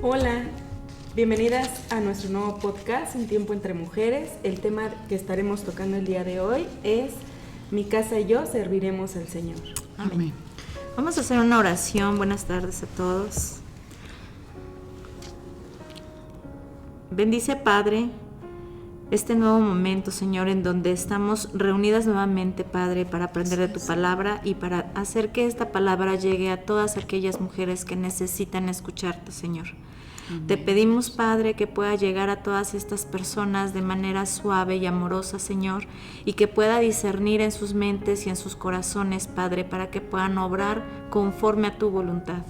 Hola, bienvenidas a nuestro nuevo podcast, Un Tiempo Entre Mujeres. El tema que estaremos tocando el día de hoy es Mi casa y yo serviremos al Señor. Amén. Vamos a hacer una oración. Buenas tardes a todos. Bendice, Padre, este nuevo momento, Señor, en donde estamos reunidas nuevamente, Padre, para aprender de tu palabra y para hacer que esta palabra llegue a todas aquellas mujeres que necesitan escucharte, Señor. Amén. Te pedimos, Padre, que pueda llegar a todas estas personas de manera suave y amorosa, Señor, y que pueda discernir en sus mentes y en sus corazones, Padre, para que puedan obrar conforme a tu voluntad.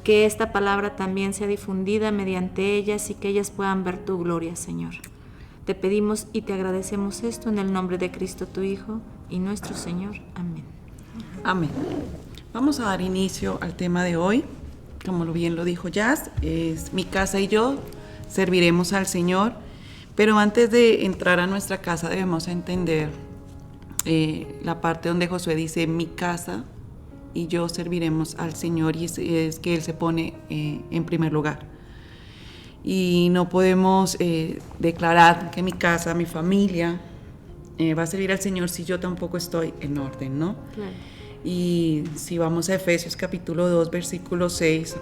Que esta palabra también sea difundida mediante ellas y que ellas puedan ver tu gloria, Señor. Te pedimos y te agradecemos esto en el nombre de Cristo, tu Hijo, y nuestro Señor. Amén. Amén. Vamos a dar inicio al tema de hoy. Como bien lo dijo Jazz, es mi casa y yo serviremos al Señor. Pero antes de entrar a nuestra casa debemos entender la parte donde Josué dice mi casa y yo serviremos al Señor, y es que Él se pone en primer lugar. Y no podemos declarar que mi casa, mi familia va a servir al Señor si yo tampoco estoy en orden, ¿no? Claro. Y si vamos a Efesios capítulo 2, versículo 6,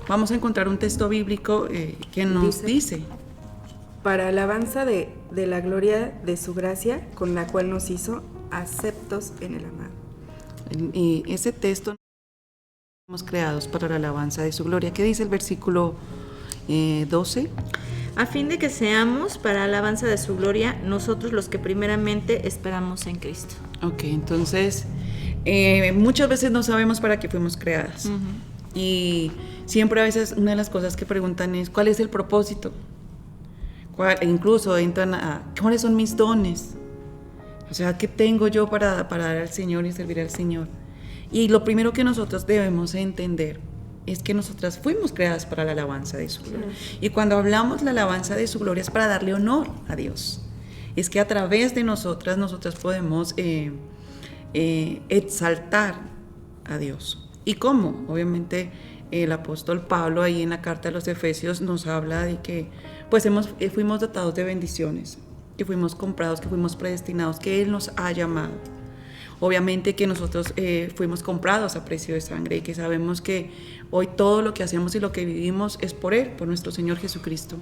vamos a encontrar un texto bíblico que nos dice: para alabanza de la gloria de su gracia, con la cual nos hizo aceptos en el amado. Y ese texto somos creados para la alabanza de su gloria. ¿Qué dice el versículo 12? A fin de que seamos para alabanza de su gloria, nosotros los que primeramente esperamos en Cristo. Ok, entonces muchas veces no sabemos para qué fuimos creadas. Uh-huh. Y siempre a veces una de las cosas que preguntan es ¿cuál es el propósito? Incluso entran a ¿cuáles son mis dones? O sea, ¿qué tengo yo para dar al Señor y servir al Señor? Y lo primero que nosotros debemos entender es que nosotras fuimos creadas para la alabanza de su gloria. Y cuando hablamos la alabanza de su gloria es para darle honor a Dios. Es que a través de nosotras podemos exaltar a Dios. ¿Y cómo? Obviamente el apóstol Pablo ahí en la carta a los Efesios nos habla de que pues fuimos dotados de bendiciones, que fuimos comprados, que fuimos predestinados, que Él nos ha llamado. Obviamente que nosotros fuimos comprados a precio de sangre y que sabemos que hoy todo lo que hacemos y lo que vivimos es por Él, por nuestro Señor Jesucristo.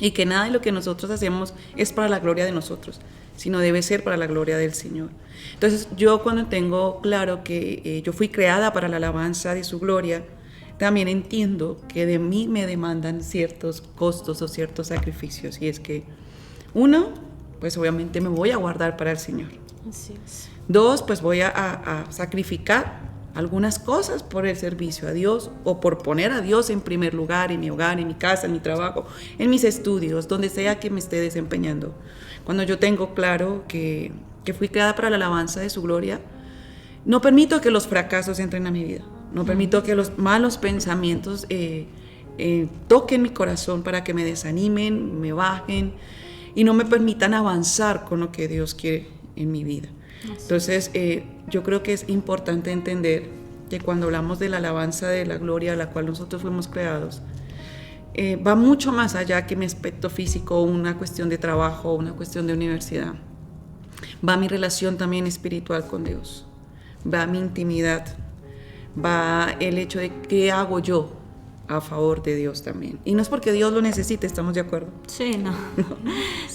Y que nada de lo que nosotros hacemos es para la gloria de nosotros, sino debe ser para la gloria del Señor. Entonces yo cuando tengo claro que yo fui creada para la alabanza de su gloria, también entiendo que de mí me demandan ciertos costos o ciertos sacrificios. Y es que uno, pues obviamente me voy a guardar para el Señor. Así es. Dos, pues voy a sacrificar algunas cosas por el servicio a Dios o por poner a Dios en primer lugar en mi hogar, en mi casa, en mi trabajo, en mis estudios, donde sea que me esté desempeñando. Cuando yo tengo claro que fui creada para la alabanza de su gloria, no permito que los fracasos entren a mi vida, no permito que los malos pensamientos toquen mi corazón para que me desanimen, me bajen y no me permitan avanzar con lo que Dios quiere en mi vida. Entonces yo creo que es importante entender que cuando hablamos de la alabanza de la gloria a la cual nosotros fuimos creados, va mucho más allá que mi aspecto físico, una cuestión de trabajo, una cuestión de universidad. Va mi relación también espiritual con Dios, va mi intimidad, va el hecho de qué hago yo a favor de Dios también. Y no es porque Dios lo necesite, ¿estamos de acuerdo? Sí, no.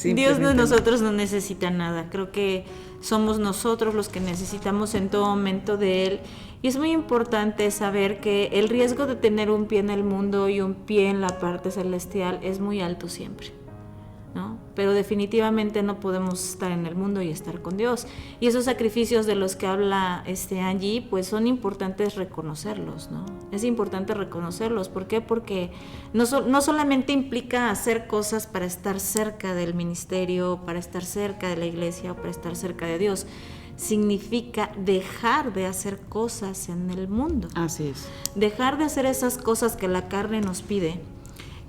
Dios de nosotros no necesita nada. Creo que somos nosotros los que necesitamos en todo momento de Él. Y es muy importante saber que el riesgo de tener un pie en el mundo y un pie en la parte celestial es muy alto siempre, ¿no? Pero definitivamente no podemos estar en el mundo y estar con Dios. Y esos sacrificios de los que habla Angie, pues son importantes reconocerlos, ¿no? Es importante reconocerlos. ¿Por qué? Porque no solamente implica hacer cosas para estar cerca del ministerio, para estar cerca de la iglesia o para estar cerca de Dios. Significa dejar de hacer cosas en el mundo. Así es. Dejar de hacer esas cosas que la carne nos pide,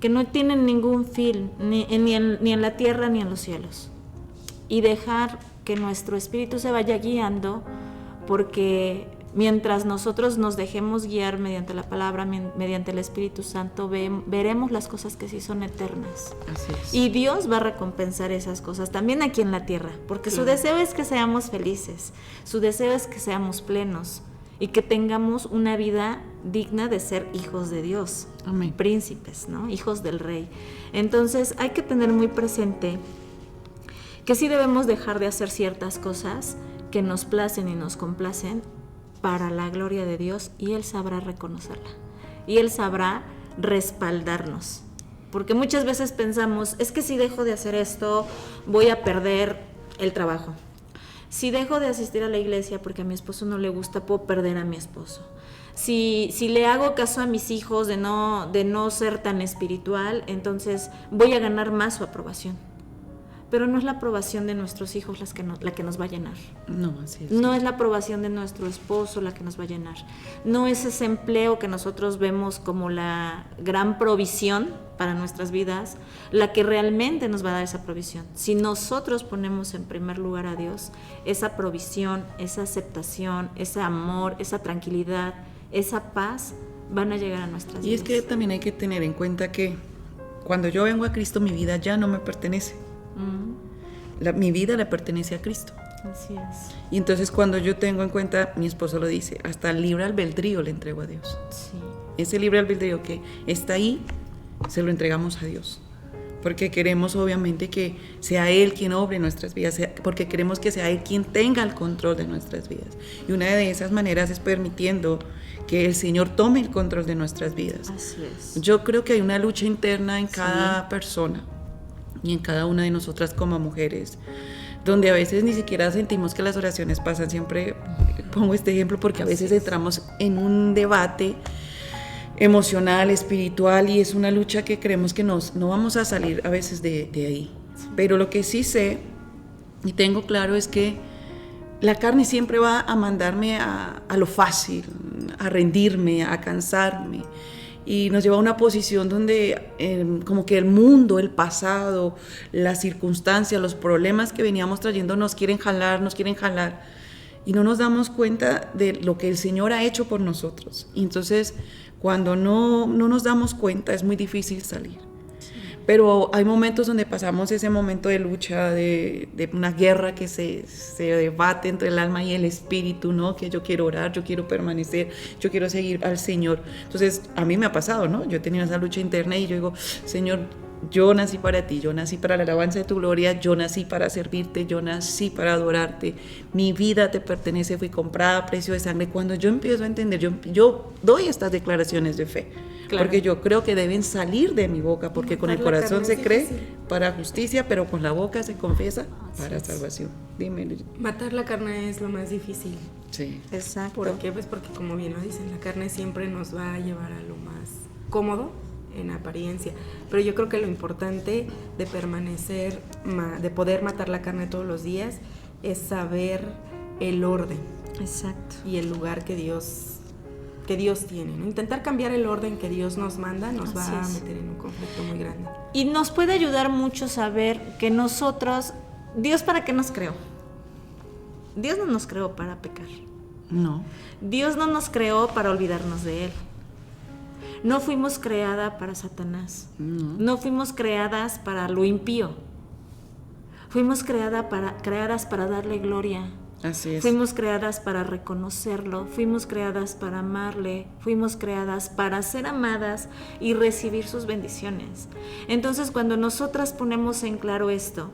que no tienen ningún fin, ni en la tierra ni en los cielos. Y dejar que nuestro espíritu se vaya guiando, porque Mientras nosotros nos dejemos guiar mediante la palabra, mediante el Espíritu Santo, veremos las cosas que sí son eternas. Así es. Y Dios va a recompensar esas cosas también aquí en la tierra, porque su deseo es que seamos felices, su deseo es que seamos plenos y que tengamos una vida digna de ser hijos de Dios. Amén. Príncipes, ¿no? Hijos del Rey. Entonces hay que tener muy presente que sí debemos dejar de hacer ciertas cosas que nos placen y nos complacen para la gloria de Dios, y Él sabrá reconocerla y Él sabrá respaldarnos, porque muchas veces pensamos, es que si dejo de hacer esto voy a perder el trabajo, si dejo de asistir a la iglesia porque a mi esposo no le gusta, puedo perder a mi esposo, si le hago caso a mis hijos de no ser tan espiritual, entonces voy a ganar más su aprobación. Pero no es la aprobación de nuestros hijos la que nos va a llenar. No, así es. No es la aprobación de nuestro esposo la que nos va a llenar. No es ese empleo que nosotros vemos como la gran provisión para nuestras vidas, la que realmente nos va a dar esa provisión. Si nosotros ponemos en primer lugar a Dios, esa provisión, esa aceptación, ese amor, esa tranquilidad, esa paz, van a llegar a nuestras vidas. Y es que también hay que tener en cuenta que cuando yo vengo a Cristo, mi vida ya no me pertenece. Mi vida le pertenece a Cristo. Así es. Y entonces cuando yo tengo en cuenta, mi esposo lo dice, hasta el libre albedrío le entrego a Dios. Sí. Ese libre albedrío que está ahí, se lo entregamos a Dios. Porque queremos obviamente que sea Él quien obre nuestras vidas, porque queremos que sea Él quien tenga el control de nuestras vidas. Y una de esas maneras es permitiendo que el Señor tome el control de nuestras vidas. Así es. Yo creo que hay una lucha interna en cada persona y en cada una de nosotras como mujeres, donde a veces ni siquiera sentimos que las oraciones pasan. Siempre pongo este ejemplo porque a veces entramos en un debate emocional, espiritual, y es una lucha que creemos que no vamos a salir a veces de ahí. Pero lo que sí sé y tengo claro es que la carne siempre va a mandarme a lo fácil, a rendirme, a cansarme, y nos lleva a una posición donde como que el mundo, el pasado, las circunstancias, los problemas que veníamos trayendo nos quieren jalar, y no nos damos cuenta de lo que el Señor ha hecho por nosotros. Y entonces cuando no nos damos cuenta es muy difícil salir. Pero hay momentos donde pasamos ese momento de lucha, de una guerra que se debate entre el alma y el espíritu, ¿no? Que yo quiero orar, yo quiero permanecer, yo quiero seguir al Señor. Entonces, a mí me ha pasado, ¿no? Yo he tenido esa lucha interna y yo digo, Señor, yo nací para ti, yo nací para la alabanza de tu gloria, yo nací para servirte, yo nací para adorarte. Mi vida te pertenece, fui comprada a precio de sangre. Cuando yo empiezo a entender, yo doy estas declaraciones de fe. Claro. Porque yo creo que deben salir de mi boca, porque con el corazón se cree para justicia, pero con la boca se confiesa para salvación. Dime. Matar la carne es lo más difícil. Sí. Exacto. ¿Por qué? Pues porque, como bien lo dicen, la carne siempre nos va a llevar a lo más cómodo en apariencia, pero yo creo que lo importante de permanecer, de poder matar la carne todos los días, es saber el orden. Exacto. Y el lugar que Dios tiene, ¿no? Intentar cambiar el orden que Dios nos manda nos va a meter en un conflicto muy grande. Y nos puede ayudar mucho saber que nosotros, ¿Dios para qué nos creó? Dios no nos creó para pecar. No. Dios no nos creó para olvidarnos de Él. No fuimos creadas para Satanás. No fuimos creadas para lo impío. Fuimos creadas para darle gloria. Así es. Fuimos creadas para reconocerlo, fuimos creadas para amarle, fuimos creadas para ser amadas y recibir sus bendiciones. Entonces, cuando nosotras ponemos en claro esto,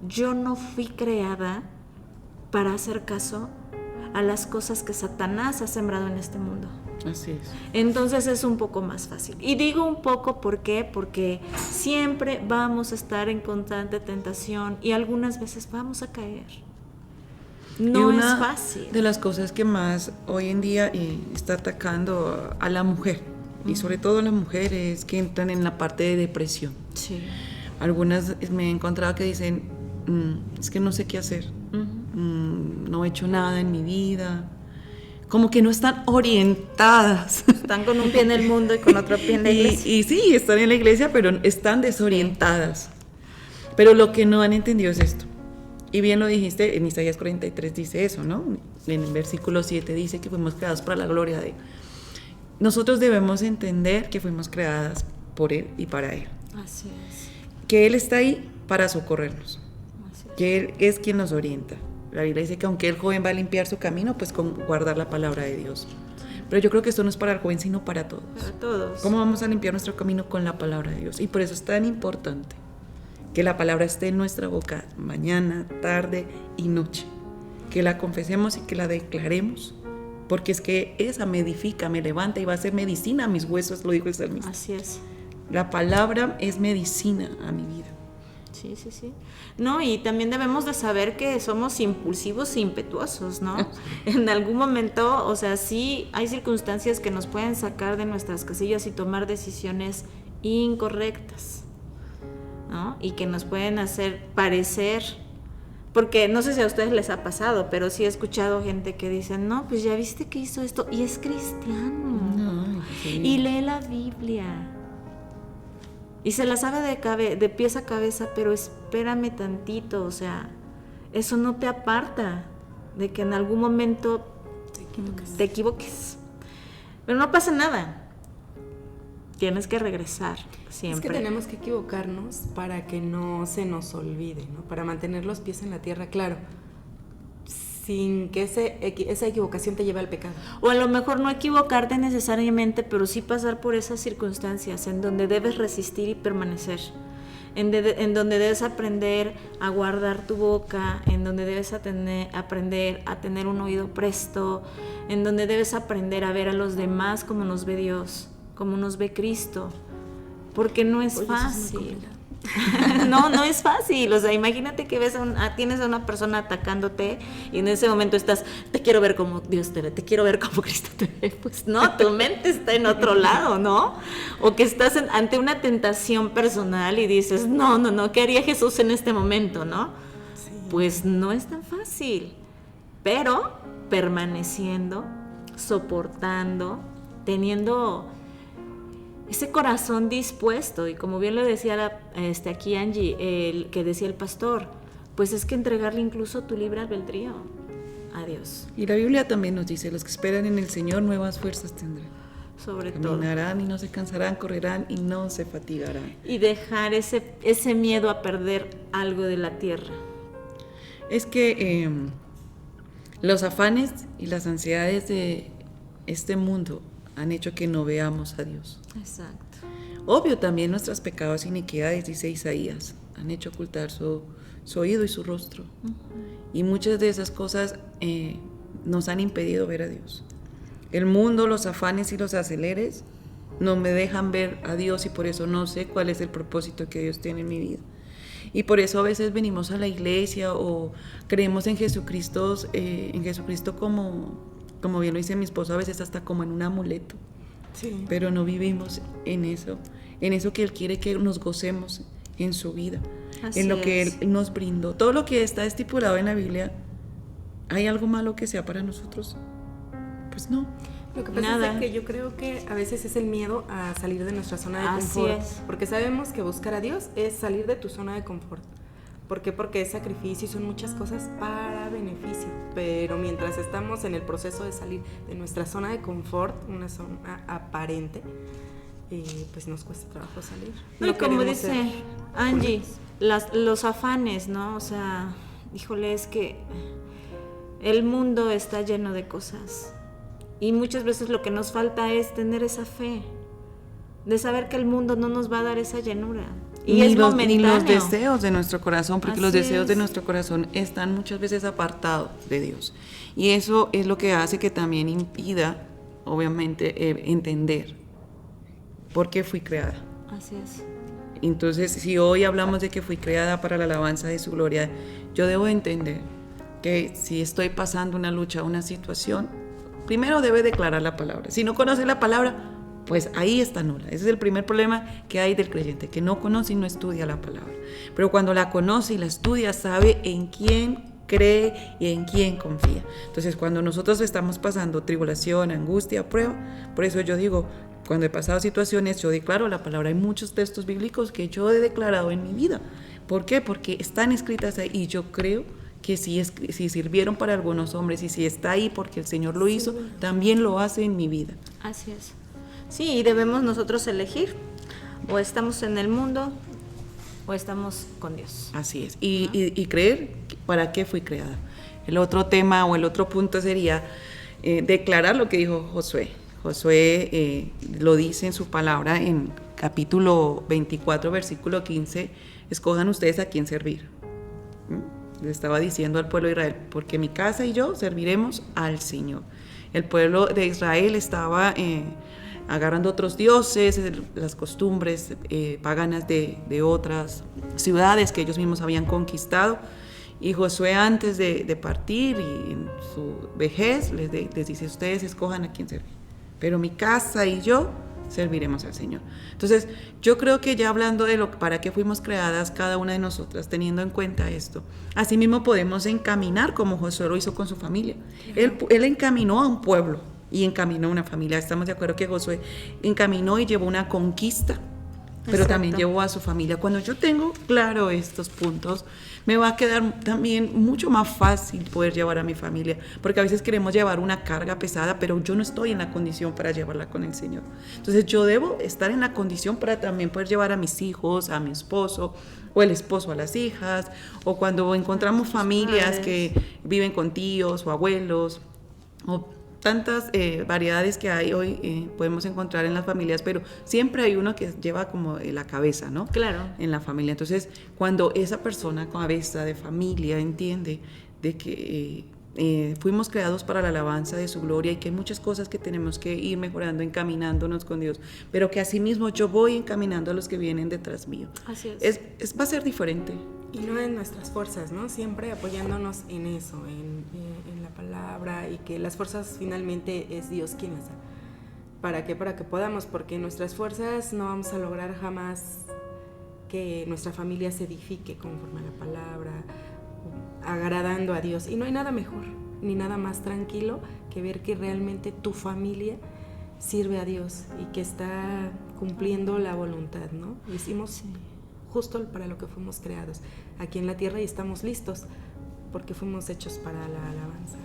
yo no fui creada para hacer caso a las cosas que Satanás ha sembrado en este mundo. Así es. Entonces es un poco más fácil. Y digo un poco, ¿por qué? Porque siempre vamos a estar en constante tentación y algunas veces vamos a caer. No es fácil. De las cosas que más hoy en día está atacando a la mujer, y sobre todo a las mujeres que entran en la parte de depresión. Sí. Algunas me he encontrado que dicen, es que no sé qué hacer, no he hecho nada en mi vida. Como que no están orientadas. Están con un pie en el mundo y con otro pie en la iglesia. Y sí, están en la iglesia, pero están desorientadas. Pero lo que no han entendido es esto. Y bien lo dijiste, en Isaías 43 dice eso, ¿no? En el versículo 7 dice que fuimos creados para la gloria de Él. Nosotros debemos entender que fuimos creadas por Él y para Él. Así es. Que Él está ahí para socorrernos. Que Él es quien nos orienta. La Biblia dice que aunque el joven va a limpiar su camino, pues con guardar la palabra de Dios. Pero yo creo que esto no es para el joven, sino para todos. Para todos. ¿Cómo vamos a limpiar nuestro camino? Con la palabra de Dios. Y por eso es tan importante que la palabra esté en nuestra boca mañana, tarde y noche. Que la confesemos y que la declaremos. Porque es que esa me edifica, me levanta y va a ser medicina a mis huesos, lo dijo el salmista. Así es. La palabra es medicina a mi vida. Sí, sí, sí. No, y también debemos de saber que somos impulsivos e impetuosos, ¿no? En algún momento, o sea, sí hay circunstancias que nos pueden sacar de nuestras casillas y tomar decisiones incorrectas, ¿no? Y que nos pueden hacer parecer, porque no sé si a ustedes les ha pasado, pero sí he escuchado gente que dice, no, pues ya viste que hizo esto, y es cristiano, No, sí. y lee la Biblia. Y se la sabe de pies a cabeza, pero espérame tantito, o sea, eso no te aparta de que en algún momento te equivoques. Pero no pasa nada. Tienes que regresar siempre. Es que tenemos que equivocarnos para que no se nos olvide, ¿no? Para mantener los pies en la tierra, claro, sin que esa equivocación te lleve al pecado. O a lo mejor no equivocarte necesariamente, pero sí pasar por esas circunstancias en donde debes resistir y permanecer, en donde debes aprender a guardar tu boca, en donde debes aprender a tener un oído presto, en donde debes aprender a ver a los demás como nos ve Dios, como nos ve Cristo, porque no es fácil. No es fácil, o sea, imagínate que tienes a una persona atacándote y en ese momento estás, te quiero ver como Dios te ve, te quiero ver como Cristo te ve, pues no, tu mente está en otro lado, ¿no? O que estás ante una tentación personal y dices, no, ¿qué haría Jesús en este momento, no? Sí. Pues no es tan fácil, pero permaneciendo, soportando, teniendo ese corazón dispuesto, y como bien lo decía aquí Angie, que decía el pastor, pues es que entregarle incluso tu libre albedrío a Dios. Y la Biblia también nos dice, los que esperan en el Señor nuevas fuerzas tendrán. Sobre todo. Caminarán y no se cansarán, correrán y no se fatigarán. Y dejar ese miedo a perder algo de la tierra. Es que los afanes y las ansiedades de este mundo han hecho que no veamos a Dios. Exacto. Obvio, también nuestros pecados e iniquidades, dice Isaías, han hecho ocultar su oído y su rostro. Uh-huh. Y muchas de esas cosas nos han impedido ver a Dios. El mundo, los afanes y los aceleres no me dejan ver a Dios, y por eso no sé cuál es el propósito que Dios tiene en mi vida. Y por eso a veces venimos a la iglesia o creemos en Jesucristo como bien lo dice mi esposo, a veces hasta como en un amuleto. Sí. Pero no vivimos en eso que Él quiere que nos gocemos en su vida, así en lo que Él nos brindó. Todo lo que está estipulado en la Biblia, ¿hay algo malo que sea para nosotros? Pues no. Lo que pasa es que yo creo que a veces es el miedo a salir de nuestra zona de confort. Porque sabemos que buscar a Dios es salir de tu zona de confort. ¿Por qué? Porque es sacrificio y son muchas cosas para beneficio. Pero mientras estamos en el proceso de salir de nuestra zona de confort, una zona aparente, pues nos cuesta trabajo salir. No, como dice Angie, los afanes, ¿no? O sea, híjole, es que el mundo está lleno de cosas. Y muchas veces lo que nos falta es tener esa fe, de saber que el mundo no nos va a dar esa llenura. Y es momentáneo. Ni los deseos de nuestro corazón, porque los deseos de nuestro corazón están muchas veces apartados de Dios. Y eso es lo que hace que también impida, obviamente, entender por qué fui creada. Así es. Entonces, si hoy hablamos de que fui creada para la alabanza de su gloria, yo debo entender que si estoy pasando una lucha, una situación, primero debe declarar la palabra. Si no conoce la palabra, pues ahí está nula. Ese es el primer problema que hay del creyente, que no conoce y no estudia la palabra. Pero cuando la conoce y la estudia, sabe en quién cree y en quién confía. Entonces, cuando nosotros estamos pasando tribulación, angustia, prueba, por eso yo digo, cuando he pasado situaciones, yo declaro la palabra. Hay muchos textos bíblicos que yo he declarado en mi vida, ¿Por qué? Porque están escritas ahí y yo creo que si sirvieron para algunos hombres y si está ahí porque el Señor lo hizo, también lo hace en mi vida. Así es. Sí, y debemos nosotros elegir, o estamos en el mundo o estamos con Dios. Así es. Y creer para qué fui creada. El otro tema o el otro punto sería declarar lo que dijo Josué. Josué lo dice en su palabra en capítulo 24, versículo 15, escojan ustedes a quién servir. Le estaba diciendo al pueblo de Israel, porque mi casa y yo serviremos al Señor. El pueblo de Israel estaba agarrando otros dioses, las costumbres paganas de otras ciudades que ellos mismos habían conquistado. Y Josué, antes de partir y en su vejez, les dice, ustedes escojan a quién servir, pero mi casa y yo serviremos al Señor. Entonces, yo creo que ya hablando de para qué fuimos creadas cada una de nosotras, teniendo en cuenta esto, asimismo podemos encaminar como Josué lo hizo con su familia. Él encaminó a un pueblo y encaminó a una familia. Estamos de acuerdo que Josué encaminó y llevó una conquista, pero Exacto. también llevó a su familia. Cuando yo tengo claro estos puntos, me va a quedar también mucho más fácil poder llevar a mi familia, porque a veces queremos llevar una carga pesada, pero yo no estoy en la condición para llevarla con el Señor. Entonces yo debo estar en la condición para también poder llevar a mis hijos, a mi esposo, o el esposo a las hijas, o cuando encontramos familias que viven con tíos o abuelos, o tantas variedades que hay hoy podemos encontrar en las familias, pero siempre hay uno que lleva como la cabeza, ¿no? Claro. En la familia. Entonces, cuando esa persona cabeza de familia entiende de que fuimos creados para la alabanza de su gloria y que hay muchas cosas que tenemos que ir mejorando, encaminándonos con Dios, pero que asimismo yo voy encaminando a los que vienen detrás mío. Así es. Va a ser diferente. Y no en nuestras fuerzas, ¿no? Siempre apoyándonos en eso, en la palabra, y que las fuerzas finalmente es Dios quien las da. ¿Para qué? Para que podamos, porque nuestras fuerzas no vamos a lograr jamás que nuestra familia se edifique conforme a la palabra, agradando a Dios. Y no hay nada mejor, ni nada más tranquilo que ver que realmente tu familia sirve a Dios y que está cumpliendo la voluntad, ¿no? Hicimos justo para lo que fuimos creados aquí en la tierra y estamos listos porque fuimos hechos para la alabanza.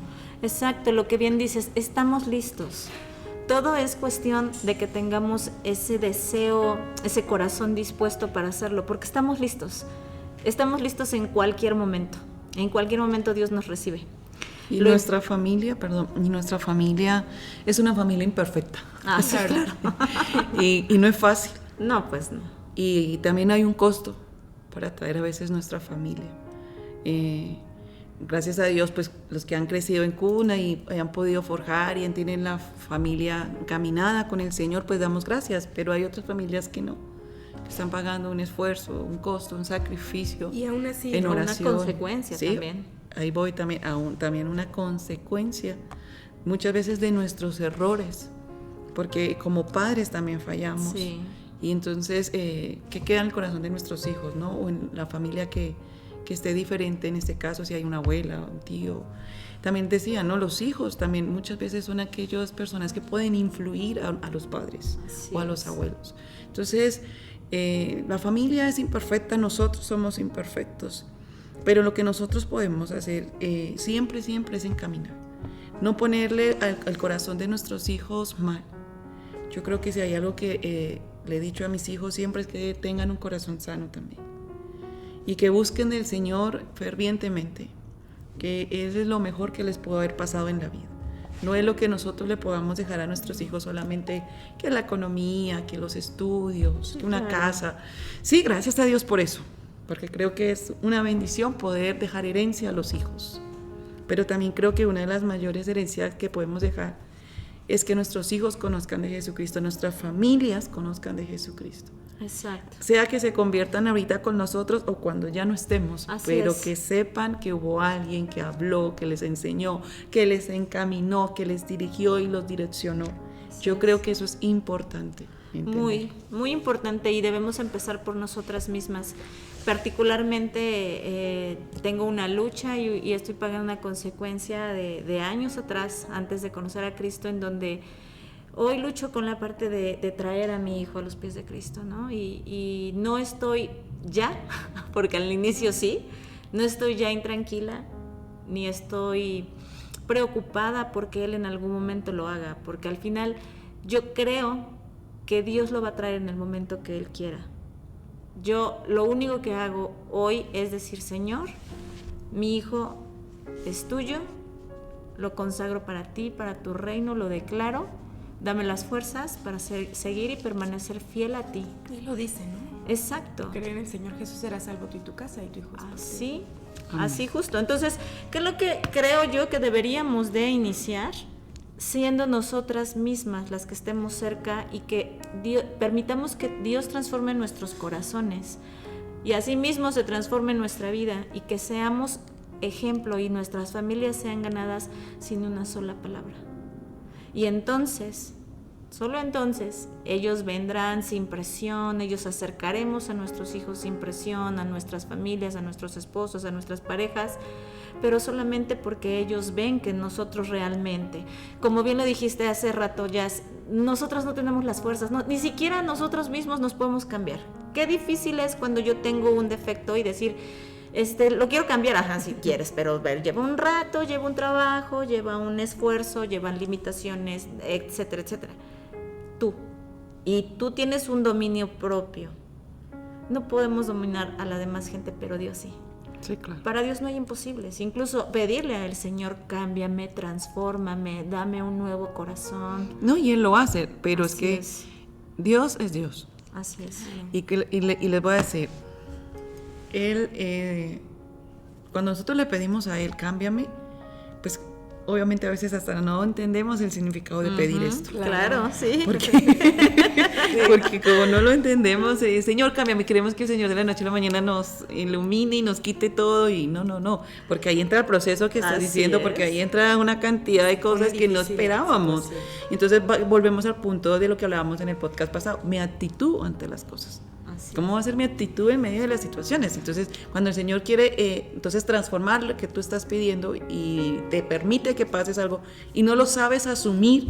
Exacto, lo que bien dices, estamos listos. Todo es cuestión de que tengamos ese deseo, ese corazón dispuesto para hacerlo, porque estamos listos. Estamos listos en cualquier momento. En cualquier momento Dios nos recibe. Y nuestra familia es una familia imperfecta. Ah, sí, claro. y no es fácil. No, pues no. Y también hay un costo para traer a veces nuestra familia. Gracias a Dios, pues los que han crecido en cuna y han podido forjar y tienen la familia caminada con el Señor, pues damos gracias, pero hay otras familias que no, que están pagando un esfuerzo, un costo, un sacrificio. Y aún así, en oración. Una consecuencia, ¿sí? También. Ahí voy también una consecuencia, muchas veces de nuestros errores, porque como padres también fallamos. Sí. Y entonces, ¿qué queda en el corazón de nuestros hijos, ¿no? O en la familia que esté diferente, en este caso, si hay una abuela, un tío. También decía, ¿no? Los hijos también muchas veces son aquellas personas que pueden influir a los padres o a los abuelos. Entonces, la familia es imperfecta, nosotros somos imperfectos, pero lo que nosotros podemos hacer siempre es encaminar. No ponerle al corazón de nuestros hijos mal. Yo creo que si hay algo que le he dicho a mis hijos siempre es que tengan un corazón sano también y que busquen del Señor fervientemente, que eso es lo mejor que les pudo haber pasado en la vida. No es lo que nosotros le podamos dejar a nuestros hijos solamente que la economía, que los estudios, que una casa. Sí, gracias a Dios por eso, porque creo que es una bendición poder dejar herencia a los hijos, pero también creo que una de las mayores herencias que podemos dejar es que nuestros hijos conozcan de Jesucristo, nuestras familias conozcan de Jesucristo. Exacto. Sea que se conviertan ahorita con nosotros o cuando ya no estemos, pero que sepan que hubo alguien que habló, que les enseñó, que les encaminó, que les dirigió y los direccionó. Yo creo que eso es importante. Muy, muy importante, y debemos empezar por nosotras mismas. Particularmente tengo una lucha y estoy pagando una consecuencia de años atrás, antes de conocer a Cristo, en donde Hoy lucho con la parte de traer a mi hijo a los pies de Cristo, ¿no? Y no estoy ya, porque al inicio sí, no estoy ya intranquila, ni estoy preocupada porque él en algún momento lo haga, porque al final yo creo que Dios lo va a traer en el momento que él quiera. Yo lo único que hago hoy es decir, Señor, mi hijo es tuyo, lo consagro para ti, para tu reino, lo declaro, dame las fuerzas para seguir y permanecer fiel a ti. Y lo dice, ¿no? Exacto. Creer en el Señor Jesús será salvo tú y tu casa y tu hijo. Así justo. Entonces, ¿qué es lo que creo yo que deberíamos de iniciar? Siendo nosotras mismas las que estemos cerca y que permitamos que Dios transforme nuestros corazones y así mismo se transforme nuestra vida y que seamos ejemplo y nuestras familias sean ganadas sin una sola palabra. Y entonces, solo entonces, ellos vendrán sin presión, ellos acercaremos a nuestros hijos sin presión, a nuestras familias, a nuestros esposos, a nuestras parejas, pero solamente porque ellos ven que nosotros realmente, como bien lo dijiste hace rato, Jazz, nosotros no tenemos las fuerzas, ni siquiera nosotros mismos nos podemos cambiar. Qué difícil es cuando yo tengo un defecto y decir, lo quiero cambiar, ajá, si quieres, pero lleva un rato, lleva un trabajo, lleva un esfuerzo, llevan limitaciones, etcétera, etcétera. Tú tienes un dominio propio. No podemos dominar a la demás gente, pero Dios sí. Sí, claro. Para Dios no hay imposibles. Incluso pedirle al Señor, cámbiame, transfórmame, dame un nuevo corazón. No, y Él lo hace, pero Así es que es. Dios es Dios. Así es. Y les voy a decir, Él, cuando nosotros le pedimos a Él, cámbiame, pues obviamente a veces hasta no entendemos el significado de pedir esto. Claro, sí. Porque como no lo entendemos, Señor, cámbiame, queremos que el Señor de la noche a la mañana nos ilumine y nos quite todo y no, porque ahí entra el proceso que estás diciendo, porque ahí entra una cantidad de cosas que no esperábamos. Entonces volvemos al punto de lo que hablábamos en el podcast pasado, mi actitud ante las cosas. ¿Cómo va a ser mi actitud en medio de las situaciones? Entonces, cuando el Señor quiere entonces transformar lo que tú estás pidiendo y te permite que pases algo y no lo sabes asumir,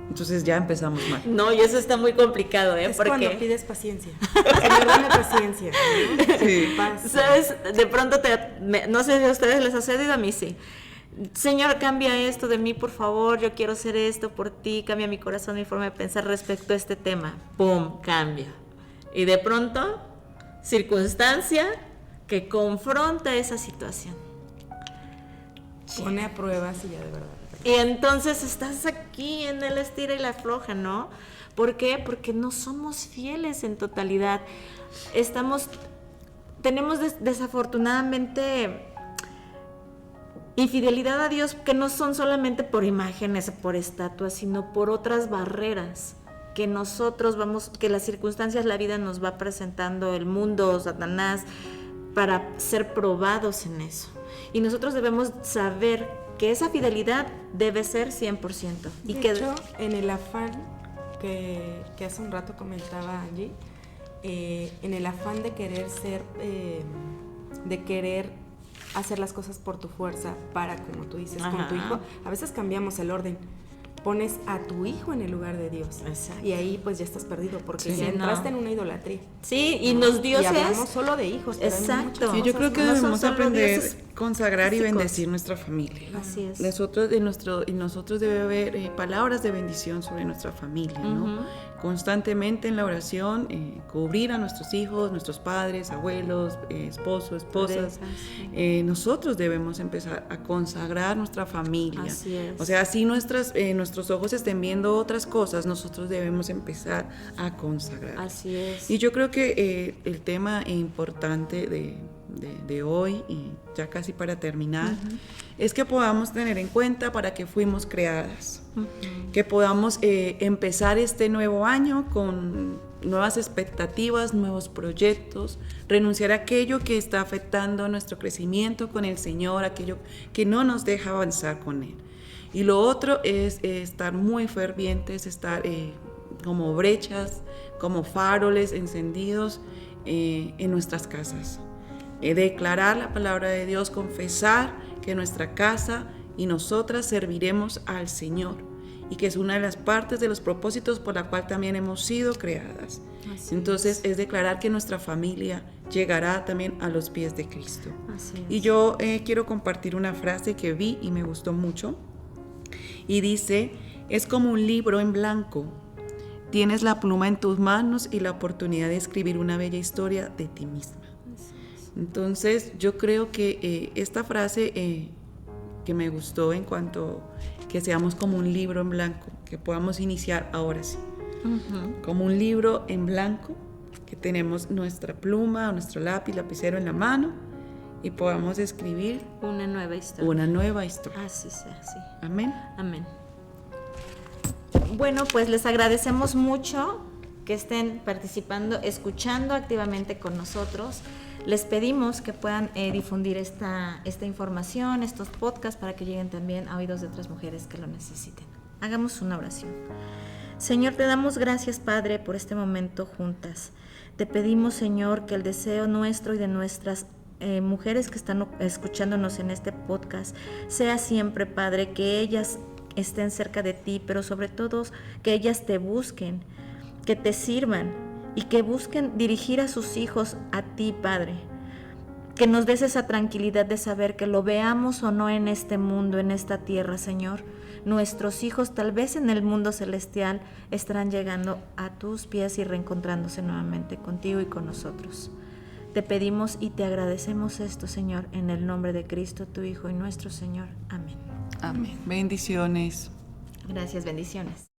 entonces ya empezamos mal. No, y eso está muy complicado, ¿eh? Es porque cuando pides paciencia. Señor, dame paciencia, ¿no? Sí. ¿Sabes? De pronto no sé si a ustedes les ha sucedido, a mí sí. Señor, cambia esto de mí, por favor, yo quiero hacer esto por ti, cambia mi corazón, mi forma de pensar respecto a este tema. ¡Pum! Cambia. Y de pronto, circunstancia que confronta esa situación. Pone a prueba si ya de verdad. Y entonces estás aquí en el estira y la afloja, ¿no? ¿Por qué? Porque no somos fieles en totalidad. Tenemos desafortunadamente infidelidad a Dios que no son solamente por imágenes, por estatuas, sino por otras barreras que que las circunstancias, la vida nos va presentando, el mundo, Satanás, para ser probados en eso. Y nosotros debemos saber que esa fidelidad debe ser 100%. De hecho, en el afán que hace un rato comentaba Angie, en el afán de querer hacer las cosas por tu fuerza, para, como tú dices, con tu hijo, a veces cambiamos el orden. Pones a tu hijo en el lugar de Dios. Exacto. Y ahí pues ya estás perdido porque ya entraste en una idolatría. Sí, y los dioses... Y hablamos solo de hijos. Exacto. Sí, yo creo que debemos aprender a consagrar y bendecir nuestra familia. Así es. Nosotros debe haber palabras de bendición sobre nuestra familia, ¿no? Constantemente en la oración, cubrir a nuestros hijos, nuestros padres, abuelos, esposos, esposas. Nosotros debemos empezar a consagrar nuestra familia. Así es. O sea, así nuestros ojos estén viendo otras cosas, nosotros debemos empezar a consagrar. Así es. Y yo creo que el tema importante de hoy, y ya casi para terminar, es que podamos tener en cuenta para qué fuimos creadas, que podamos empezar este nuevo año con nuevas expectativas, nuevos proyectos, renunciar a aquello que está afectando nuestro crecimiento con el Señor, aquello que no nos deja avanzar con Él. Y lo otro es estar muy fervientes, estar como brechas, como faroles encendidos en nuestras casas. Declarar la palabra de Dios, confesar que nuestra casa y nosotras serviremos al Señor y que es una de las partes de los propósitos por la cual también hemos sido creadas. Entonces es declarar que nuestra familia llegará también a los pies de Cristo. Y yo quiero compartir una frase que vi y me gustó mucho, y dice: es como un libro en blanco. Tienes la pluma en tus manos y la oportunidad de escribir una bella historia de ti misma. Entonces yo creo que esta frase que me gustó en cuanto que seamos como un libro en blanco, que podamos iniciar ahora sí, como un libro en blanco, que tenemos nuestra pluma, nuestro lápiz, lapicero en la mano y podamos escribir una nueva historia. Una nueva historia. Así sea, sí. Amén. Amén. Bueno, pues les agradecemos mucho que estén participando, escuchando activamente con nosotros. Les pedimos que puedan difundir esta información, estos podcasts, para que lleguen también a oídos de otras mujeres que lo necesiten. Hagamos una oración. Señor, te damos gracias, Padre, por este momento juntas. Te pedimos, Señor, que el deseo nuestro y de nuestras mujeres que están escuchándonos en este podcast sea siempre, Padre, que ellas estén cerca de ti, pero sobre todo que ellas te busquen, que te sirvan y que busquen dirigir a sus hijos a ti, Padre. Que nos des esa tranquilidad de saber que lo veamos o no en este mundo, en esta tierra, Señor, nuestros hijos tal vez en el mundo celestial estarán llegando a tus pies y reencontrándose nuevamente contigo y con nosotros. Te pedimos y te agradecemos esto, Señor, en el nombre de Cristo, tu Hijo y nuestro Señor. Amén. Amén. Bendiciones. Gracias, bendiciones.